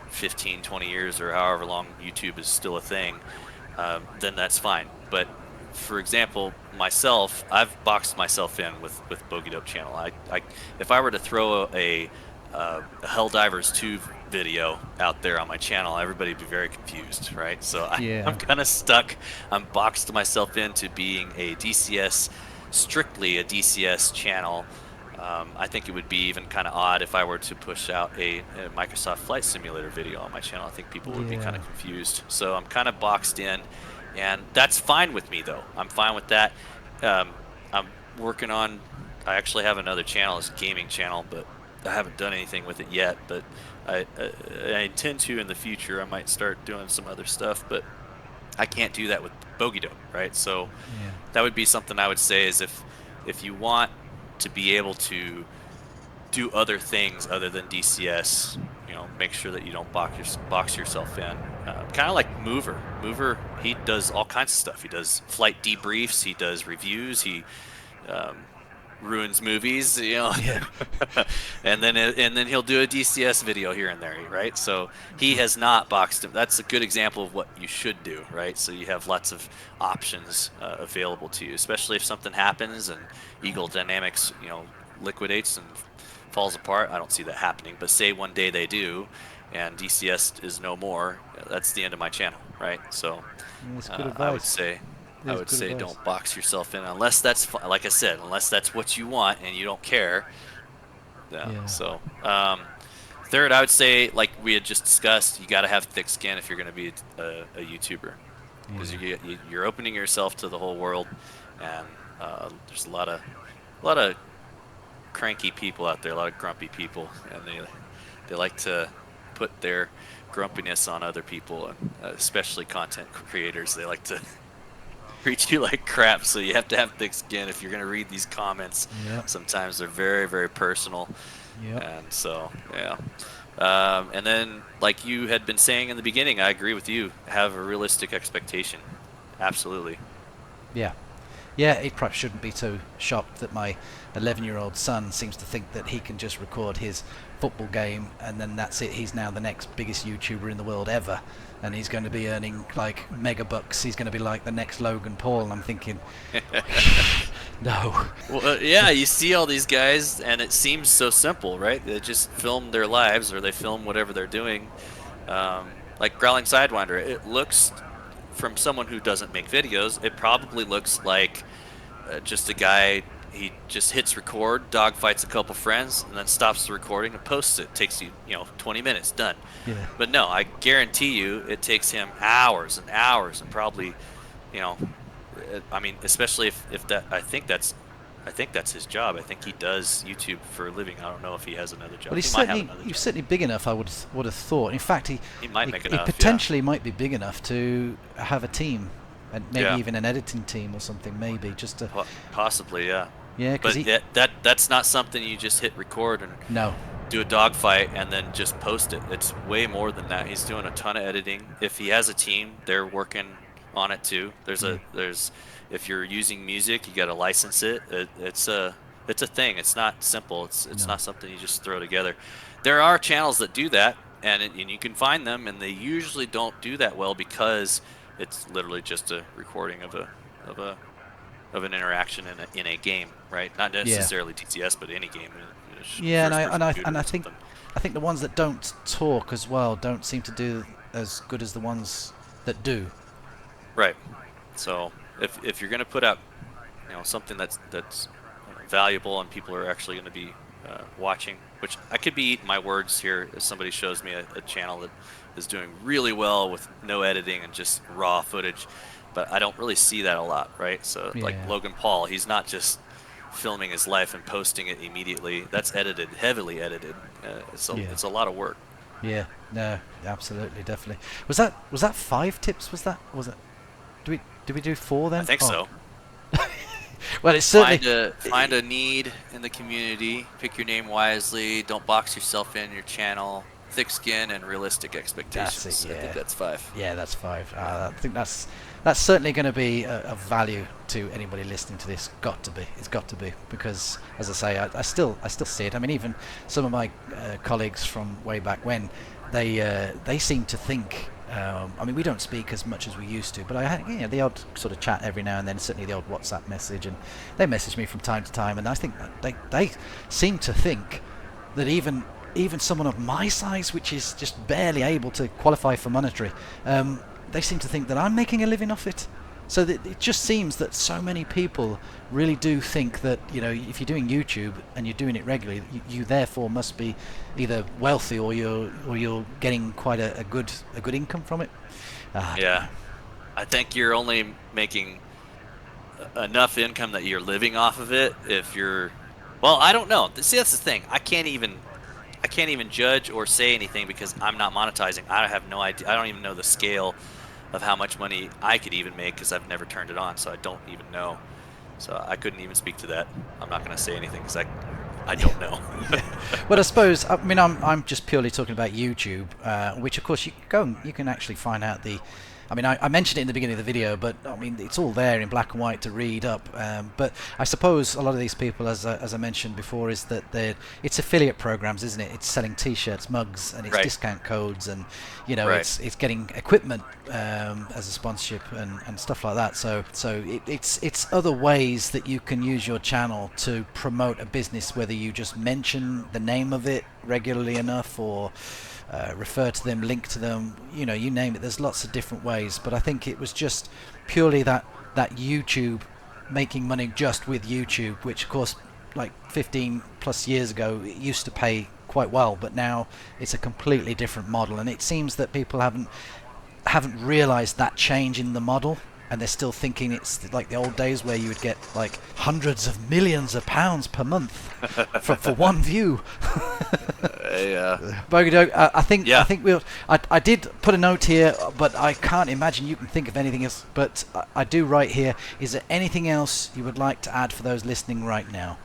15, 20 years or however long YouTube is still a thing, then that's fine. But for example, myself, I've boxed myself in with Bogey Dope channel. If I were to throw a Helldivers 2 video out there on my channel, everybody would be very confused, right? So I'm kind of stuck. I'm boxed myself into being a DCS, strictly a DCS channel. I think it would be even kind of odd if I were to push out a Microsoft Flight Simulator video on my channel. I think people would be kind of confused. So I'm kind of boxed in, and that's fine with me, though. I'm fine with that. I'm working on, I actually have another channel, it's a gaming channel, but I haven't done anything with it yet. But I intend to in the future. I might start doing some other stuff, but I can't do that with Bogey Dope, right? So that would be something I would say is if you want to be able to do other things other than DCS, make sure that you don't box yourself in. Kind of like Mover. Mover, he does all kinds of stuff. He does flight debriefs. He does reviews. He ruins movies, Yeah. and then he'll do a DCS video here and there, right? So he has not boxed him. That's a good example of what you should do, right? So you have lots of options available to you, especially if something happens and Eagle Dynamics, liquidates and falls apart. I don't see that happening, but say one day they do, and DCS is no more, that's the end of my channel, right? So That's good I would advice. say. I That's would good say advice. don't box yourself in unless that's, like I said, unless that's what you want and you don't care. Yeah. So third, I would say, like we had just discussed, you got to have thick skin if you're going to be a YouTuber, because you're opening yourself to the whole world, and there's a lot of cranky people out there, a lot of grumpy people, and they like to put their grumpiness on other people, and especially content creators. They like to treat you like crap, so you have to have thick skin if you're going to read these comments. Yep. Sometimes they're very, very personal. Yep. And so, yeah. And then, like you had been saying in the beginning, I agree with you. Have a realistic expectation. Absolutely. Yeah. Yeah, it probably shouldn't be too shocked that my 11-year-old son seems to think that he can just record his football game and then that's it. He's now the next biggest YouTuber in the world ever, and he's going to be earning like mega bucks. He's going to be like the next Logan Paul, and I'm thinking, no. Well, yeah, you see all these guys, and it seems so simple, right? They just film their lives, or they film whatever they're doing. Like Growling Sidewinder, it looks, from someone who doesn't make videos, it probably looks like just a guy. He just hits record, dogfights a couple friends, and then stops the recording and posts it. Takes you, 20 minutes, done. Yeah. But no, I guarantee you, it takes him hours and hours, and probably, I mean, especially if that. I think that's his job. I think he does YouTube for a living. I don't know if he has another job. Well, He might have he's another job. certainly big enough. I would have thought. In fact, He might make he enough, yeah. potentially might be big enough to have a team, and maybe Yeah. even an editing team or something. Maybe just to Possibly, yeah. yeah, because But that's not something you just hit record and no. do a dogfight and then just post it. It's way more than that. He's doing a ton of editing. If he has a team, they're working on it too. If you're using music, you got to license it. It's a thing. It's not simple. It's not something you just throw together. There are channels that do that, and you can find them, and they usually don't do that well because it's literally just a recording of an interaction in a game, right? Not necessarily DCS, but any game. Yeah, and I think the ones that don't talk as well don't seem to do as good as the ones that do. Right. So if you're going to put out, something that's valuable and people are actually going to be watching, which I could be eating my words here if somebody shows me a channel that is doing really well with no editing and just raw footage, but I don't really see that a lot, right? So like Logan Paul, he's not just filming his life and posting it immediately. That's edited, heavily edited. It's a lot of work. Yeah, no, absolutely, definitely. Was that 5 tips? Was it? Did we do 4 then? I think so. Well, it's certainly Find a need in the community. Pick your name wisely. Don't box yourself in your channel. Thick skin and realistic expectations. That's it, yeah. I think that's 5. Yeah, that's 5. I think that's certainly going to be of value to anybody listening to this. It's got to be, because, as I say, I still see it. I mean, even some of my colleagues from way back when, they seem to think. I mean, we don't speak as much as we used to, but I had the odd sort of chat every now and then. Certainly the odd WhatsApp message, and they message me from time to time, and I think that they seem to think that even someone of my size, which is just barely able to qualify for monetary, they seem to think that I'm making a living off it. So that it just seems that so many people really do think that, if you're doing YouTube and you're doing it regularly, you therefore must be either wealthy or you're getting quite a good income from it. Yeah, I think you're only making enough income that you're living off of it if you're. Well, I don't know. See, that's the thing. I can't even judge or say anything because I'm not monetizing. I have no idea. I don't even know the scale of how much money I could even make because I've never turned it on, so I don't even know. So I couldn't even speak to that. I'm not going to say anything because I don't know. Well, I suppose, I mean, I'm just purely talking about YouTube, which of course you can actually find out the. I mean, I mentioned it in the beginning of the video, but I mean, it's all there in black and white to read up. But I suppose a lot of these people, as I mentioned before, is that it's affiliate programs, isn't it? It's selling T-shirts, mugs, and it's discount codes, and you know, it's getting equipment as a sponsorship and stuff like that. So it's other ways that you can use your channel to promote a business, whether you just mention the name of it regularly enough or refer to them, link to them, you know, you name it. There's lots of different ways, but I think it was just purely that YouTube, making money just with YouTube, which of course, like 15 plus years ago, it used to pay quite well, but now it's a completely different model, and it seems that people haven't realized that change in the model, and they're still thinking it's like the old days where you would get like hundreds of millions of pounds per month for one view. Bogey Dope, I think I did put a note here, but I can't imagine you can think of anything else. But I do write here, is there anything else you would like to add for those listening right now?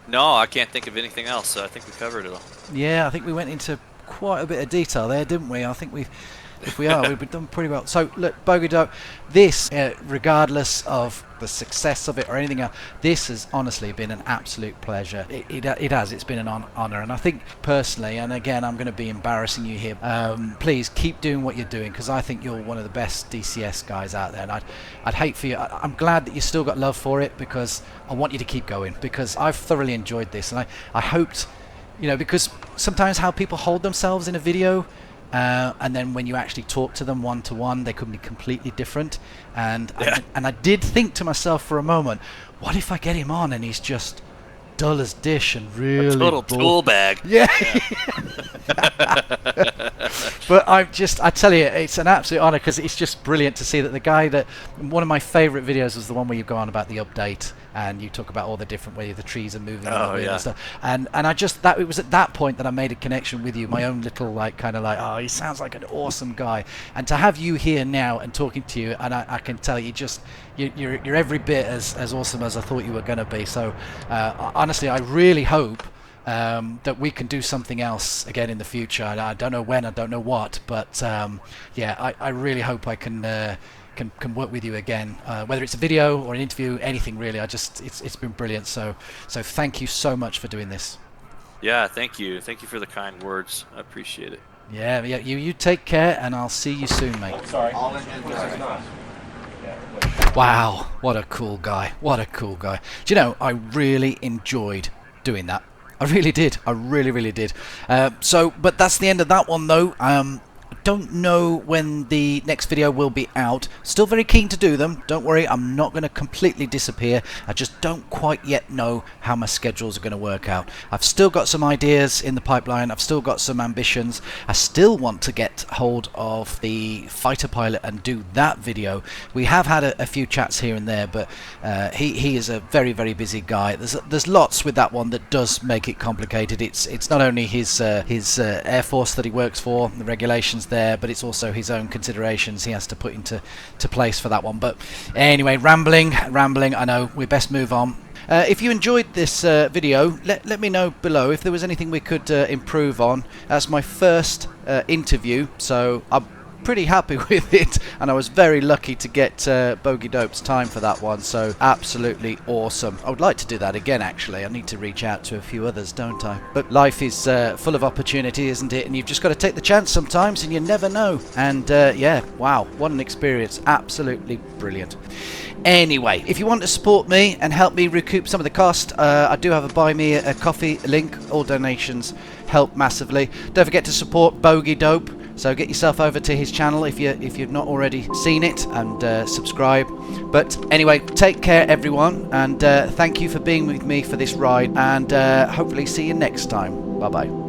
No, I can't think of anything else. So I think we covered it all. Yeah, I think we went into quite a bit of detail there, didn't we? I think we've done pretty well. So look, Bogey Dope, this, regardless of the success of it or anything else, this has honestly been an absolute pleasure. It's been an honor, and I think personally, and again, I'm going to be embarrassing you here, please keep doing what you're doing, because I think you're one of the best DCS guys out there, and I'd hate for you. I'm glad that you still got love for it, because I want you to keep going, because I've thoroughly enjoyed this, and I hoped, you know, because sometimes how people hold themselves in a video, and then when you actually talk to them one-to-one, they could be completely different. And I did think to myself for a moment, what if I get him on and he's just dull as dish and really a total tool bag? Yeah. But I tell you, it's an absolute honor, because it's just brilliant to see that the guy that, one of my favorite videos was the one where you go on about the update and you talk about all the different ways the trees are moving and stuff. And I just, it was at that point that I made a connection with you, my own little oh, he sounds like an awesome guy. And to have you here now and talking to you, and I can tell you, you're every bit as awesome as I thought you were going to be. So honestly, I really hope that we can do something else again in the future. I don't know when, I don't know what, but yeah, I really hope I can work with you again, whether it's a video or an interview, anything really. It's been brilliant. So thank you so much for doing this. Yeah, thank you for the kind words. I appreciate it. Yeah, you take care, and I'll see you soon, mate. Sorry. Wow, what a cool guy. What a cool guy. Do you know, I really enjoyed doing that. I really did. I really did. But that's the end of that one, though. Don't know when the next video will be out. Still very keen to do them. Don't worry, I'm not going to completely disappear. I just don't quite yet know how my schedules are going to work out. I've still got some ideas in the pipeline. I've still got some ambitions. I still want to get hold of the fighter pilot and do that video. We have had a few chats here and there, but he is a very busy guy. There's lots with that one that does make it complicated. It's not only his Air Force that he works for, the regulations there, but it's also his own considerations he has to put into place for that one. But anyway, rambling, I know we best move on. If you enjoyed this video, let me know below if there was anything we could improve on. That's my first interview, so I'm pretty happy with it, and I was very lucky to get Bogey Dope's time for that one, so absolutely awesome. I would like to do that again, actually. I need to reach out to a few others, don't I? But life is full of opportunity, isn't it? And you've just got to take the chance sometimes, and you never know. And yeah, wow, what an experience. Absolutely brilliant. Anyway, if you want to support me and help me recoup some of the cost, I do have a Buy Me a Coffee link. All donations help massively. Don't forget to support Bogey Dope. So get yourself over to his channel if you've not already seen it, and subscribe. But anyway, take care everyone, and thank you for being with me for this ride, and hopefully see you next time. Bye bye.